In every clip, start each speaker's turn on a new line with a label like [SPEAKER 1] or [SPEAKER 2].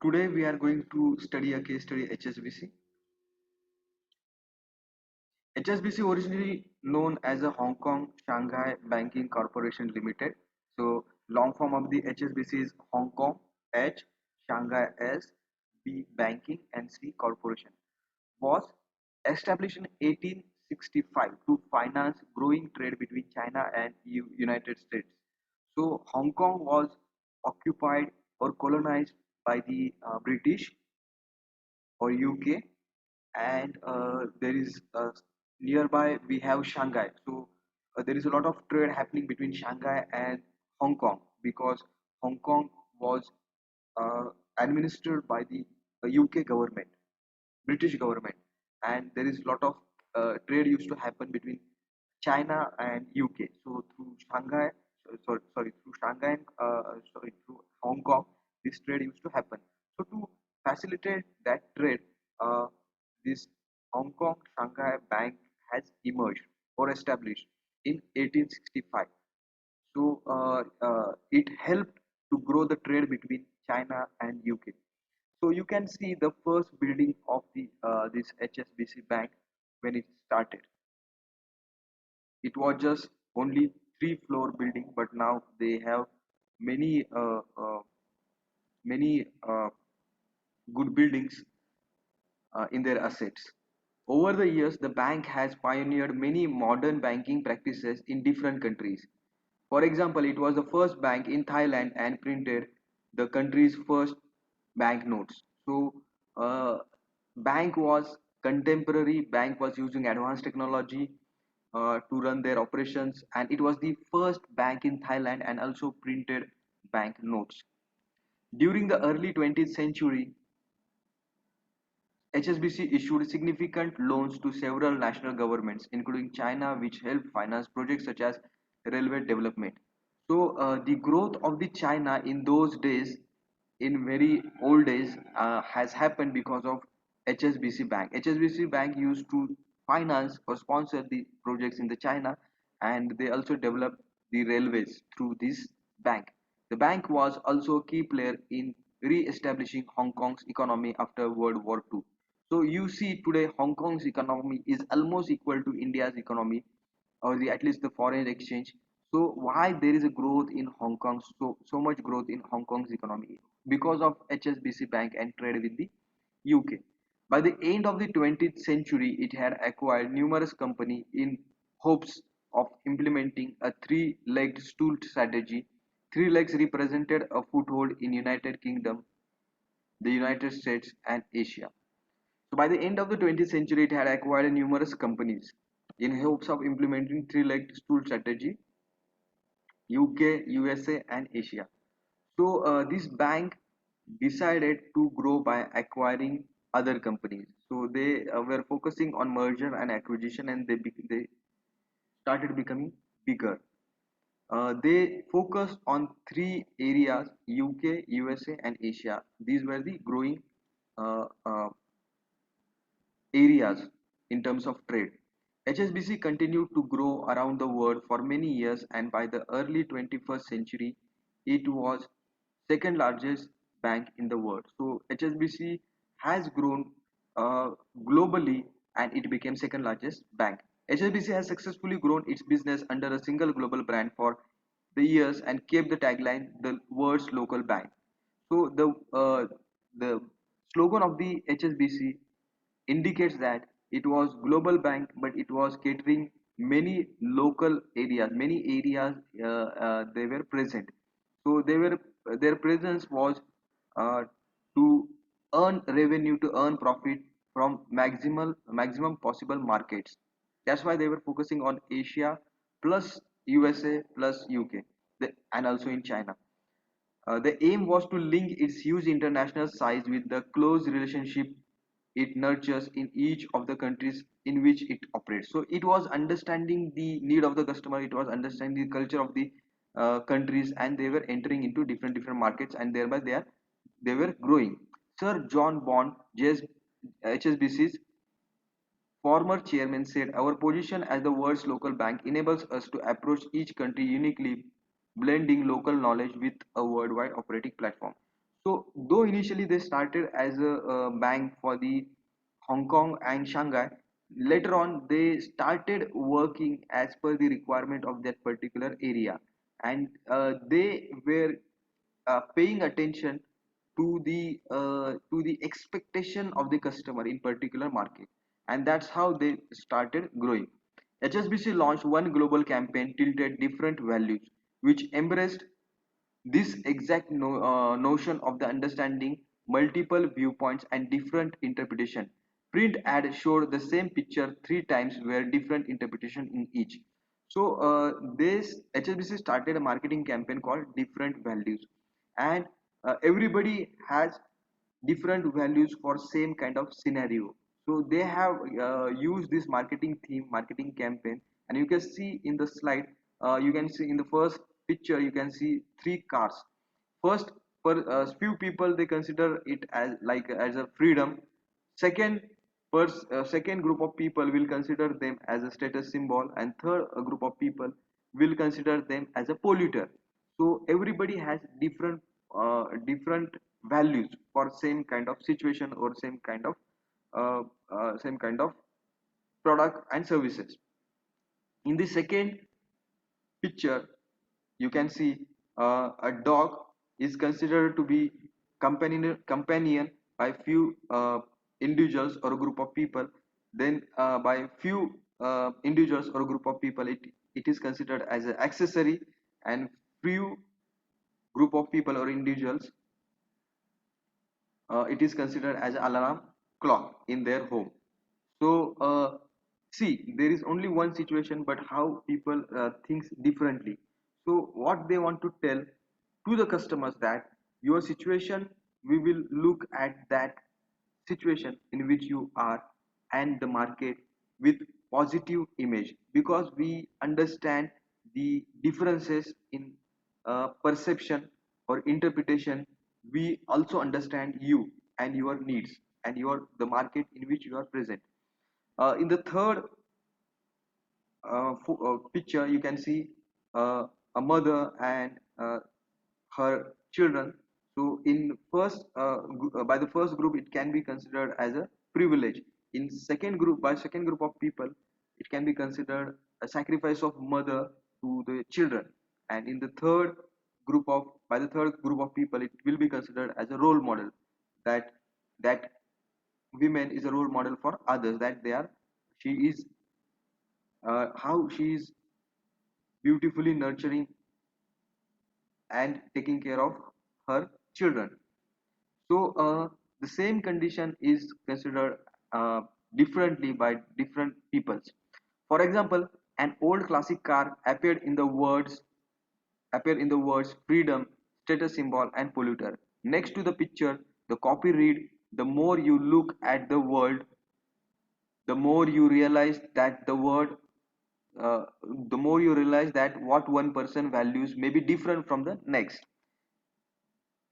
[SPEAKER 1] Today we are going to study a case study HSBC. HSBC originally known as a Hong Kong Shanghai Banking Corporation Limited. So long form of the HSBC is Hong Kong H Shanghai S B Banking and C Corporation. Was established in 1865 to finance growing trade between China and United States. So Hong Kong was occupied or colonized by the British or UK, and there is nearby we have Shanghai. So there is a lot of trade happening between Shanghai and Hong Kong because Hong Kong was uh, administered by the UK government, British government, and there is a lot of trade used to happen between China and UK. So through Shanghai, through Shanghai, and, through Hong Kong, this trade used to happen. So to facilitate that trade, uh, this Hong Kong Shanghai Bank has emerged or established in 1865. So it helped to grow the trade between China and UK. So you can see the first building of the this HSBC bank when it started. It was just only three-floor building, but now they have many many good buildings in their assets. Over the years, the bank has pioneered many modern banking practices in different countries. For example, it was the first bank in Thailand and printed the country's first banknotes. So, bank was contemporary. Bank was using advanced technology to run their operations, and it was the first bank in Thailand and also printed banknotes. During the early 20th century, HSBC issued significant loans to several national governments, including China, which helped finance projects such as railway development. So the growth of the China in those days, in very old days, has happened because of HSBC Bank. HSBC Bank used to finance or sponsor the projects in the China, and they also developed the railways through this bank. The bank was also a key player in re-establishing Hong Kong's economy after World War II. So you see today Hong Kong's economy is almost equal to India's economy, or at least the foreign exchange. So why there is a growth in Hong Kong, so much growth in Hong Kong's economy? Because of HSBC Bank and trade with the UK. By the end of the 20th century, it had acquired numerous companies in hopes of implementing a three-legged stool strategy. Three legs represented a foothold in United Kingdom, the United States, and Asia. So by the end of the 20th century, it had acquired numerous companies in hopes of implementing three-legged stool strategy, UK, USA, and Asia. So this bank decided to grow by acquiring other companies. So they were focusing on merger and acquisition, and they started becoming bigger. They focused on three areas: UK, USA, and Asia. These were the growing areas in terms of trade. HSBC continued to grow around the world for many years, and by the early 21st century, it was second largest bank in the world. So HSBC has grown globally, and it became second largest bank. HSBC has successfully grown its business under a single global brand for the years and kept the tagline "the world's local bank." So the slogan of the HSBC indicates that it was global bank, but it was catering many local areas, many areas they were present. So they were their presence was uh, to earn revenue, to earn profit from maximum possible markets. That's why they were focusing on Asia plus USA plus UK, and also in China. The aim was to link its huge international size with the close relationship it nurtures in each of the countries in which it operates. So it was understanding the need of the customer, it was understanding the culture of the countries, and they were entering into different markets, and thereby they were growing. Sir John Bond, HSBC's former chairman, said, "Our position as the world's local bank enables us to approach each country uniquely, blending local knowledge with a worldwide operating platform." So, though initially they started as a bank for the Hong Kong and Shanghai, later on they started working as per the requirement of that particular area, and they were paying attention to the expectation of the customer in particular market, and that's how they started growing. HSBC launched one global campaign tilted different values, which embraced this exact notion of the understanding multiple viewpoints and different interpretation. Print ad showed the same picture three times where different interpretation in each. So this HSBC started a marketing campaign called Different Values, and everybody has different values for same kind of scenario. So they have used this marketing theme, marketing campaign, and you can see in the slide, you can see in the first picture, you can see three cars. First, for few people they consider it as like as a freedom. Second, second group of people will consider them as a status symbol, and third group of people will consider them as a polluter. So everybody has different values for same kind of situation or same kind of product and services. In the second picture, you can see a dog is considered to be companion by few individuals or a group of people. Then by few individuals or a group of people, it is considered as an accessory, and few group of people or individuals, it is considered as an alarm clock in their home. So see, there is only one situation, but how people thinks differently. So what they want to tell to the customers that your situation, we will look at that situation in which you are and the market with positive image, because we understand the differences in perception or interpretation. We also understand you and your needs and your the market in which you are present. In the third picture, you can see a mother and her children. So in by the first group, it can be considered as a privilege. In second group, by second group of people, it can be considered a sacrifice of mother to the children. And in the third group of by the third group of people, it will be considered as a role model, that that women is a role model for others, that they are she is how she is beautifully nurturing and taking care of her children. So the same condition is considered differently by different peoples. For example, an old classic car appeared in the words freedom, status symbol, and polluter. Next to the picture, the copy read, the more you look at the world, the more you realize that uh, the more you realize that what one person values may be different from the next.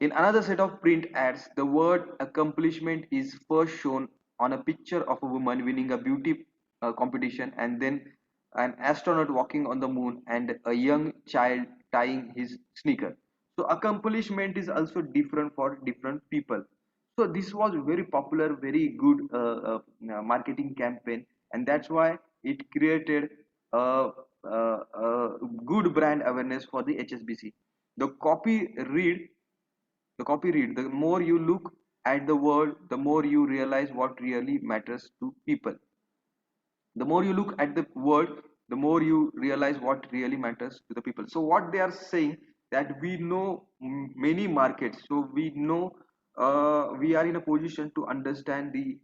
[SPEAKER 1] In another set of print ads, the word accomplishment is first shown on a picture of a woman winning a beauty competition, and then an astronaut walking on the moon, and a young child tying his sneaker. So accomplishment is also different for different people. So this was very popular, very good marketing campaign, and that's why it created a good brand awareness for the HSBC. The copy read the more you look at the world, the more you realize what really matters to people. The more you look at the world, the more you realize what really matters to the people. So what they are saying, that we know many markets, so we know we are in a position to understand the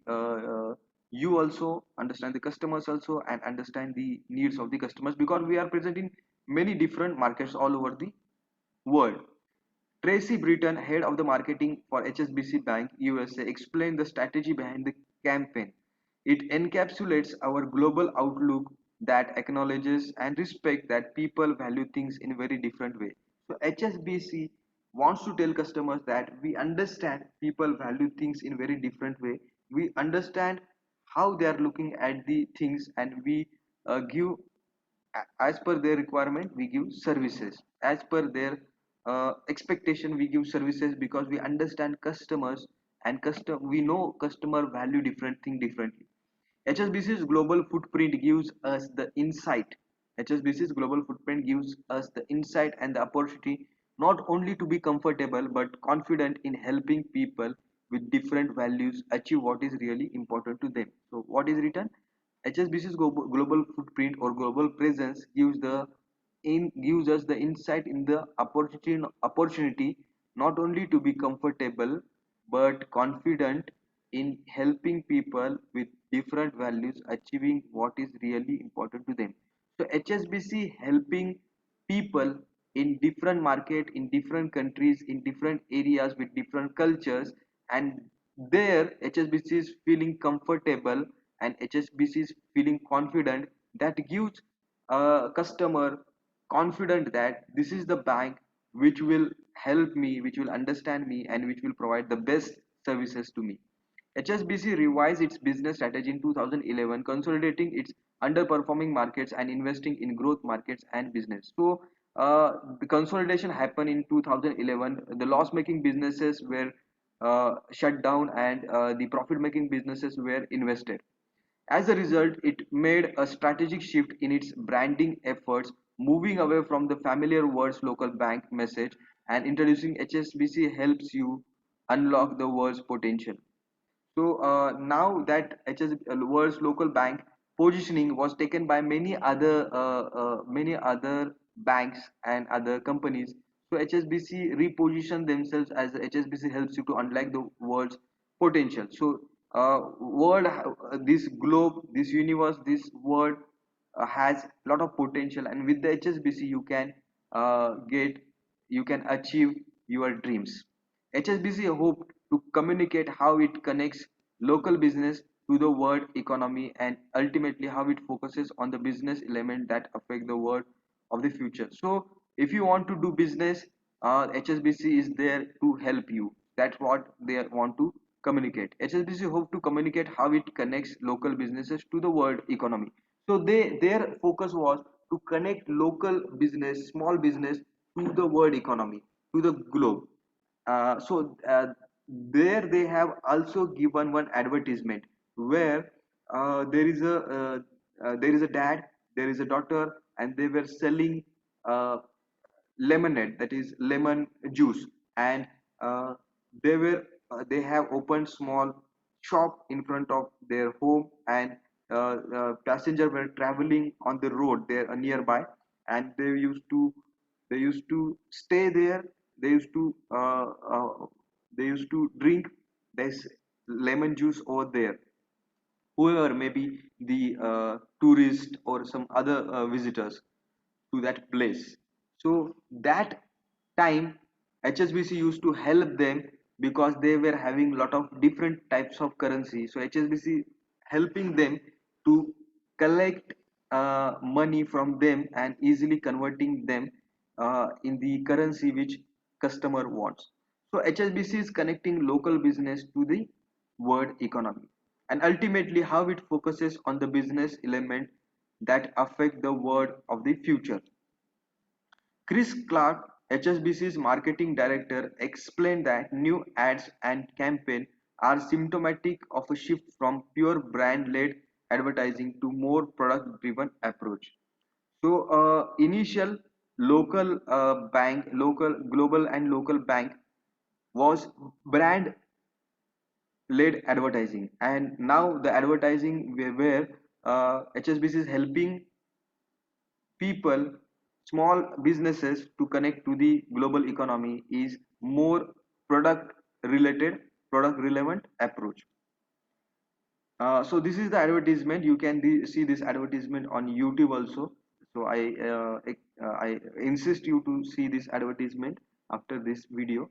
[SPEAKER 1] you also understand the customers also, and understand the needs of the customers, because we are present in many different markets all over the world. Tracy Britton, head of the marketing for HSBC Bank USA, explained the strategy behind the campaign. It encapsulates our global outlook that acknowledges and respects that people value things in a very different way. So HSBC wants to tell customers that we understand people value things in very different way. We understand how they are looking at the things, and we give as per their requirement, we give services as per their expectation. We give services because we understand customers, and we know customer value different thing differently. HSBC's global footprint gives us the insight. HSBC's global footprint gives us the insight and the opportunity not only to be comfortable but confident in helping people with different values achieve what is really important to them. So, what is written? HSBC's global footprint or global presence gives us the insight in the opportunity not only to be comfortable but confident in helping people with different values achieving what is really important to them. So HSBC helping people in different market, in different countries, in different areas with different cultures, and there HSBC is feeling comfortable and HSBC is feeling confident, that gives a customer confident that this is the bank which will help me, which will understand me, and which will provide the best services to me. HSBC revised its business strategy in 2011, consolidating its underperforming markets and investing in growth markets and business. So, the consolidation happened in 2011. The loss-making businesses were shut down, and the profit-making businesses were invested. As a result, it made a strategic shift in its branding efforts, moving away from the familiar words local bank message and introducing HSBC helps you unlock the world's potential. So now that world's local bank positioning was taken by many other banks and other companies. So HSBC repositioned themselves as HSBC helps you to unlock the world's potential. So this globe, this universe, this world has a lot of potential, and with the HSBC you can achieve your dreams. HSBC hoped to communicate how it connects local business to the world economy and ultimately how it focuses on the business element that affect the world of the future. So if you want to do business, HSBC is there to help you. That's what they want to communicate. HSBC hope to communicate how it connects local businesses to the world economy. So their focus was to connect local business, small business, to the world economy, to the globe. So there they have also given one advertisement where there is a dad, there is a daughter, and they were selling uh, lemonade, that is lemon juice, and uh, they have opened small shop in front of their home, and passengers were traveling on the road there nearby, and they used to stay there. They used to they used to drink this lemon juice over there, whoever maybe the tourist or some other visitors to that place. So that time HSBC used to help them because they were having lot of different types of currency. So HSBC helping them to collect money from them and easily converting them in the currency which customer wants. So HSBC is connecting local business to the world economy, and ultimately how it focuses on the business element that affect the world of the future. Chris Clark, HSBC's marketing director, explained that new ads and campaign are symptomatic of a shift from pure brand-led advertising to more product-driven approach. So, initial global and local bank was brand-led advertising, and now the advertising where HSBC is helping people, small businesses to connect to the global economy is more product related, product relevant approach. So this is the advertisement. You can see this advertisement on YouTube also. So I insist you to see this advertisement after this video.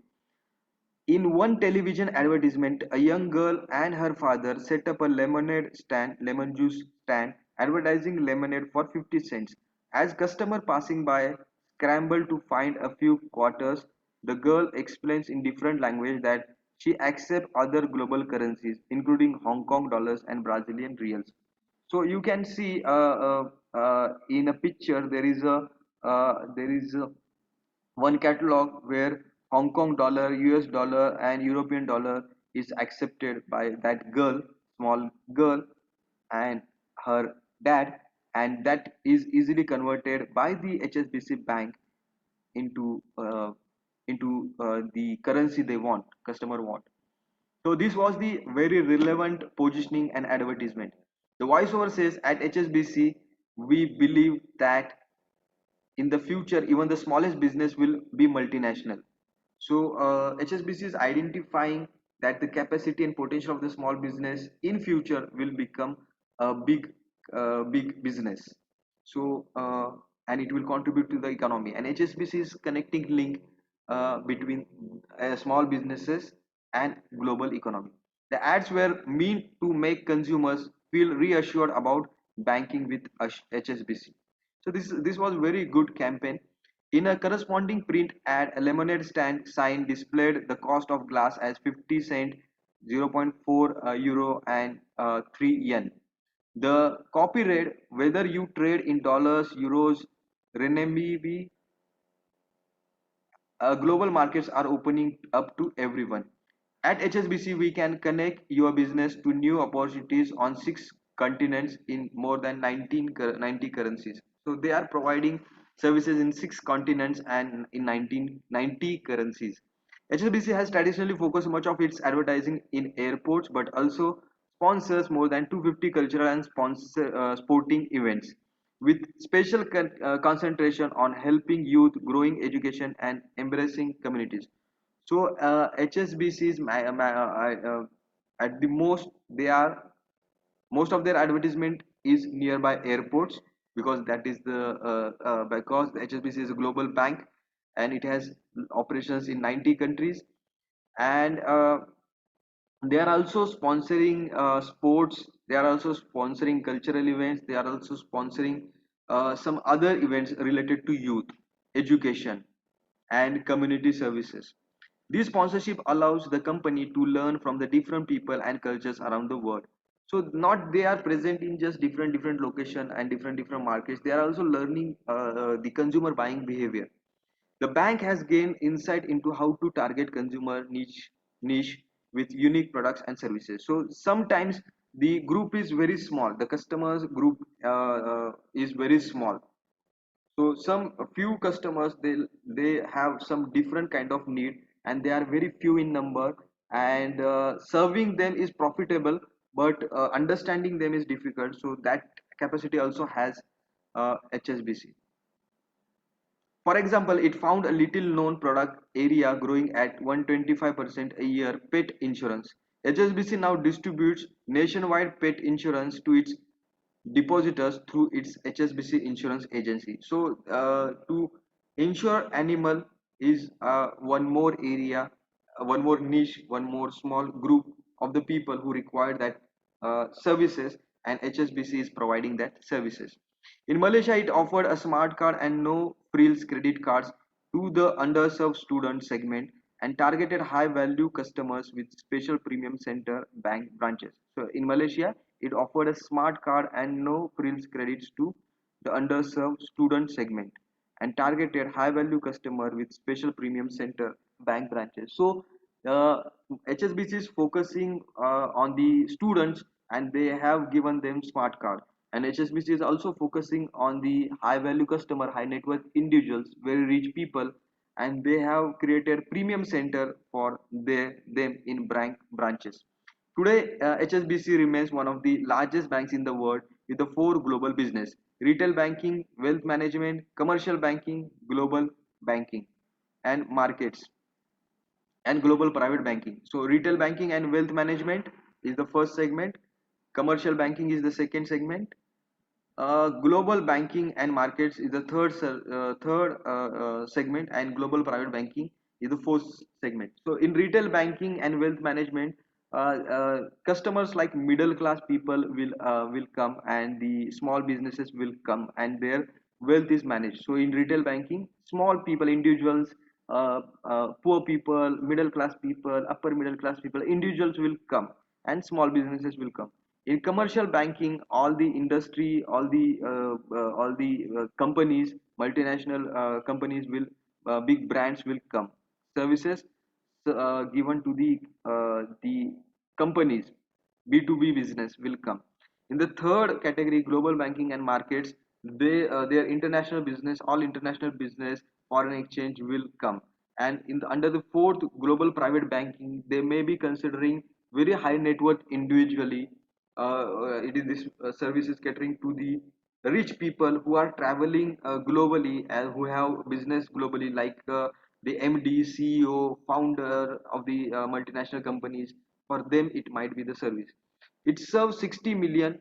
[SPEAKER 1] In one television advertisement, a young girl and her father set up a lemon juice stand, advertising lemonade for 50 cents. As customer passing by scramble to find a few quarters, the girl explains in different language that she accepts other global currencies, including Hong Kong dollars and Brazilian reals. So you can see in a picture there is a one catalog where Hong Kong dollar, US dollar, and European dollar is accepted by that girl, small girl, and her dad, and that is easily converted by the HSBC bank into the currency they want, customer want. So this was the very relevant positioning and advertisement. The voiceover says at HSBC we believe that in the future even the smallest business will be multinational. So HSBC is identifying that the capacity and potential of the small business in future will become a big business. So and it will contribute to the economy. And HSBC is connecting link between small businesses and global economy. The ads were meant to make consumers feel reassured about banking with HSBC. So this was very good campaign. In a corresponding print ad, a lemonade stand sign displayed the cost of glass as 50 cent, zero point 0.4 euro, and 3 yen. The copy read, whether you trade in dollars, euros, renminbi, global markets are opening up to everyone. At HSBC, we can connect your business to new opportunities on 6 continents in more than 90 currencies. So they are providing services in 6 continents and in 1990 currencies. HSBC has traditionally focused much of its advertising in airports, but also sponsors more than 250 cultural and sporting events with special concentration on helping youth, growing education, and embracing communities. So HSBC's at the most they are most of their advertisement is nearby airports because that is the because the HSBC is a global bank and it has operations in 90 countries. And they are also sponsoring sports, they are also sponsoring cultural events, they are also sponsoring some other events related to youth education and community services. This sponsorship allows the company to learn from the different people and cultures around the world. So not they are present in just different location and different markets, they are also learning the consumer buying behavior. The bank has gained insight into how to target consumer niche with unique products and services. So sometimes the group is very small, the customers group is very small. So some a few customers they have some different kind of need and they are very few in number, and serving them is profitable, but understanding them is difficult. So that capacity also has HSBC. For example, it found a little known product area growing at 125% a year, pet insurance. HSBC now distributes nationwide pet insurance to its depositors through its HSBC insurance agency. So to insure animal is one more area, one more niche, one more small group of the people who require that services, and HSBC is providing that services. In Malaysia, it offered a smart card and no frills credit cards to the underserved student segment and targeted high value customers with special premium center bank branches. So in Malaysia, it offered a smart card and no frills credits to the underserved student segment and targeted high value customer with special premium center bank branches. So uh, HSBC is focusing on the students and they have given them smart card, and HSBC is also focusing on the high value customer, high net worth individuals, very rich people, and they have created premium center for them in bank branches. Today, HSBC remains one of the largest banks in the world with the four global business: retail banking, wealth management, commercial banking, global banking, and markets, and global private banking. So retail banking and wealth management is the first segment, commercial banking is the second segment, global banking and markets is the third segment, and global private banking is the fourth segment. So in retail banking and wealth management, customers like middle class people will come, and the small businesses will come, and their wealth is managed. So in retail banking, small people, individuals, poor people, middle class people, upper middle class people, individuals will come, and small businesses will come. In commercial banking, all the industry, all the companies, multinational companies will big brands will come. Services given to the companies, B2B business will come. In the third category, global banking and markets, their international business, all international business, foreign exchange will come. And under the fourth, global private banking, they may be considering very high net worth individually. It is this service is catering to the rich people who are traveling globally and who have business globally, like the MD, CEO, founder of the multinational companies. For them, it might be the service. It serves 60 million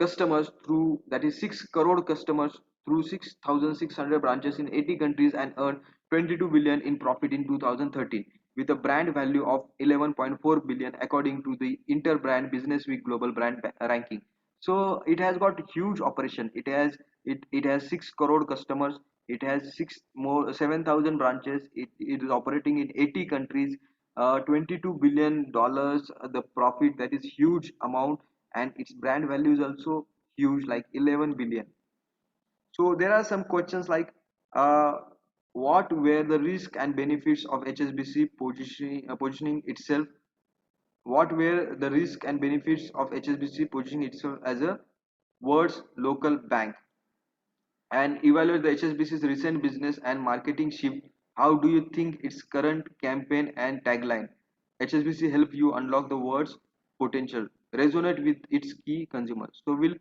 [SPEAKER 1] customers through, that is 6 crore customers through 6,600 branches in 80 countries, and earned 22 billion in profit in 2013 with a brand value of 11.4 billion according to the Interbrand Business Week global brand ranking. So it has got huge operation. It has 6 crore customers. It has 7,000 branches. It is operating in 80 countries. $22 billion the profit, that is huge amount. And its brand value is also huge, like 11 billion. So there are some questions like, uh, what were the risk and benefits of HSBC positioning itself? What were the risk and benefits of HSBC positioning itself as a world's local bank? And evaluate the HSBC's recent business and marketing shift. How do you think its current campaign and tagline, HSBC help you unlock the world's potential, resonate with its key consumers? So we'll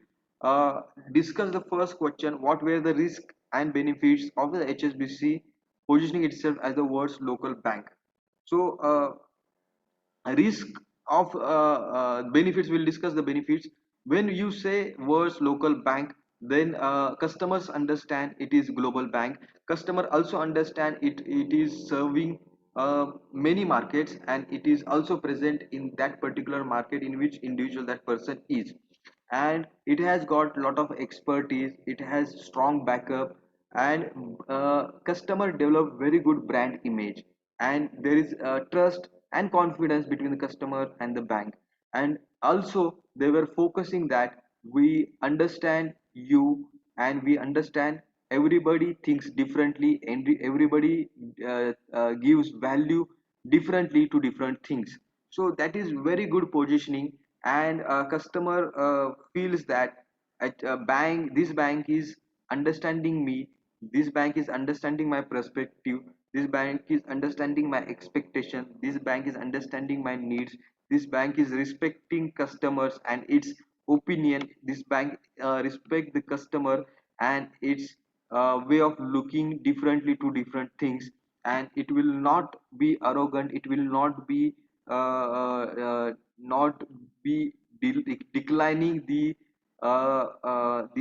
[SPEAKER 1] discuss the first question. What were the risks and benefits of the HSBC positioning itself as the world's local bank? So risk of benefits, we'll discuss the benefits. When you say words local bank, then customers understand it is global bank. Customer also understand it is serving many markets, and it is also present in that particular market in which individual that person is. And it has got lot of expertise, it has strong backup, and customer develop very good brand image, and there is trust and confidence between the customer and the bank. And also they were focusing that we understand you, and we understand everybody thinks differently, and everybody gives value differently to different things. So that is very good positioning. And customer feels that at a bank, this bank is understanding me, this bank is understanding my perspective, this bank is understanding my expectation, this bank is understanding my needs, this bank is respecting customers and its opinion, this bank respect the customer and its way of looking differently to different things. And it will not be arrogant, it will not be not be declining the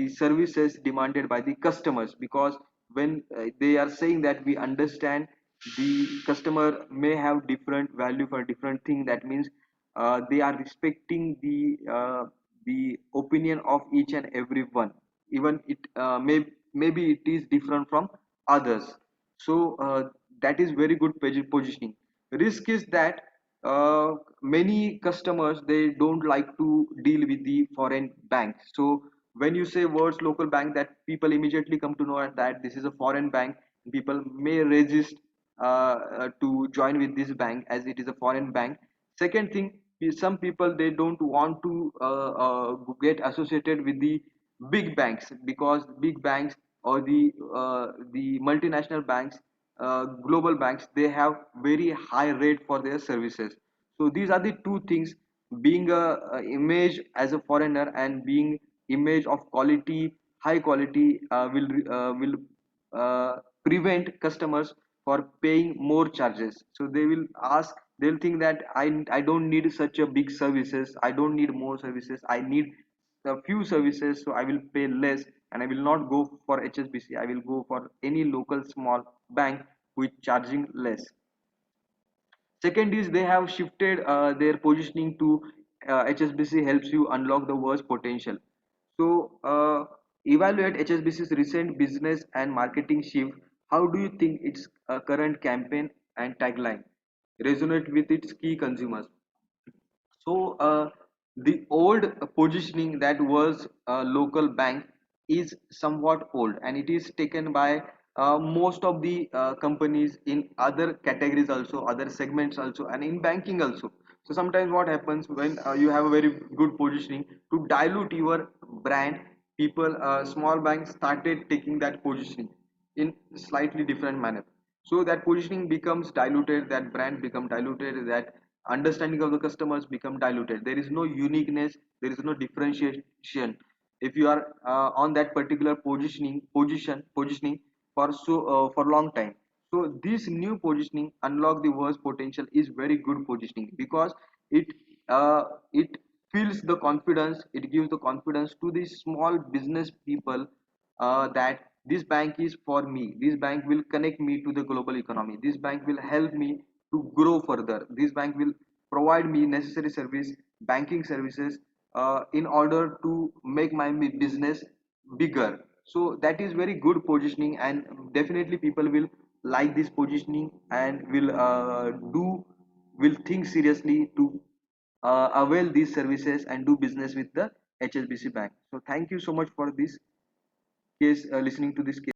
[SPEAKER 1] services demanded by the customers. Because when they are saying that we understand, the customer may have different value for different thing, that means they are respecting the opinion of each and every one, even it maybe it is different from others. So that is very good positioning. Risk is that many customers, they don't like to deal with the foreign bank. So when you say words local bank, that people immediately come to know that this is a foreign bank. People may resist to join with this bank as it is a foreign bank. Second thing is, some people, they don't want to get associated with the big banks, because big banks or the multinational banks, global banks, they have very high rate for their services. So these are the two things: being a image as a foreigner, and being image of quality, high quality, will prevent customers for paying more charges. So they will ask, they'll think that I don't need such a big services, I don't need more services, I need a few services, so I will pay less, and I will not go for HSBC, I will go for any local small bank which charging less. Second is, they have shifted their positioning to HSBC helps you unlock the world's potential. So evaluate HSBC's recent business and marketing shift. How do you think its current campaign and tagline resonate with its key consumers? So the old positioning, that was a local bank, is somewhat old, and it is taken by most of the companies in other categories also, other segments also, and in banking also. So sometimes what happens when you have a very good positioning to dilute your brand, people, small banks started taking that positioning in slightly different manner. So that positioning becomes diluted, that brand become diluted, that understanding of the customers become diluted. There is no uniqueness, there is no differentiation if you are on that particular positioning for long time. So this new positioning unlock the worst potential is very good positioning because it it fills the confidence, it gives the confidence to the small business people that this bank is for me, this bank will connect me to the global economy, this bank will help me to grow further, this bank will provide me necessary service, banking services, in order to make my business bigger. So that is very good positioning, and definitely people will like this positioning and will think seriously to avail these services and do business with the HSBC bank. So thank you so much for this case, listening to this case.